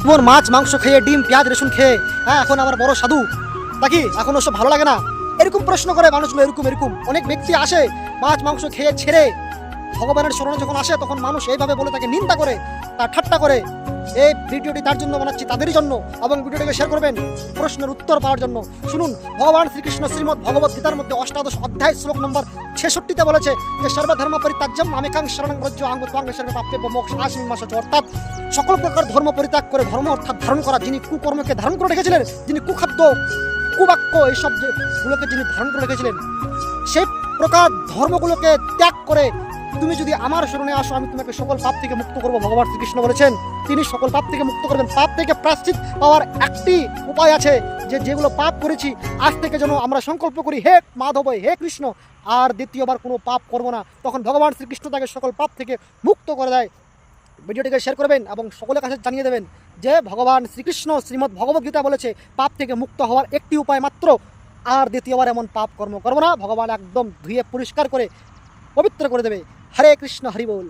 জীবন মাছ মাংস খেয়ে ডিম পেঁয়াজ রসুন খেয়ে এখন আবার বড় সাধু নাকি এখন ওসব ভালো লাগে না? এরকম প্রশ্ন করে মানুষগুলো। এরকম অনেক ব্যক্তি আসে মাছ মাংস খেয়ে ছেড়ে ভগবানের স্মরণে যখন আসে তখন মানুষ এইভাবে বলে তাকে নিন্দা করে, তার ঠাট্টা করে। এই ভিডিওটি তার জন্য বানাচ্ছি, তাদেরই জন্য, এবং ভিডিওটিকে শেয়ার করবেন প্রশ্নের উত্তর পাওয়ার জন্য। শুনুন, ভগবান শ্রীকৃষ্ণ শ্রীমদ্ ভগবত গীতার মধ্যে ৮ম অধ্যায় শ্লোক নম্বর ৬৬-তে বলেছে যে সর্বধর্ম পরিত্যাজ্যম মামেকাং শরণং ব্রজ আহং ত্বং শরণে প্রাপ্যেব মোক্ষাস্মি মা শুচি। অর্থাৎ সকল প্রকার ধর্ম পরিত্যাগ করে ধর্ম অর্থাৎ ধারণ করা, যিনি কুকর্মকে ধারণ করে রেখেছিলেন, যিনি কুখাদ্য কুবাক্য এইসব যেগুলোকে যিনি ধারণ করে রেখেছিলেন, সেই প্রকার ধর্মগুলোকে ত্যাগ করে তুমি যদি আমার শরণে আসো আমি তোমাকে সকল পাপ থেকে মুক্ত করবো। ভগবান শ্রীকৃষ্ণ বলেছেন তিনি সকল পাপ থেকে মুক্ত করবেন। পাপ থেকে প্রায়শ্চিত পাওয়ার একটি উপায় আছে, যে যেগুলো পাপ করেছি আজ থেকে যেন আমরা সংকল্প করি, হে মাধব হে কৃষ্ণ আর দ্বিতীয়বার কোনো পাপ করবো না। তখন ভগবান শ্রীকৃষ্ণ তাকে সকল পাপ থেকে মুক্ত করে দেয়। ভিডিওটিকে শেয়ার করবেন এবং সকলের কাছে জানিয়ে দেবেন যে ভগবান শ্রীকৃষ্ণ শ্রীমদ্ ভগবত গীতা বলেছে পাপ থেকে মুক্ত হওয়ার একটি উপায় মাত্র, আর দ্বিতীয়বার এমন পাপ কর্ম করবো না। ভগবান একদম ধুয়ে পরিষ্কার করে পবিত্র করে দেবে। হরে কৃষ্ণ হরি বল।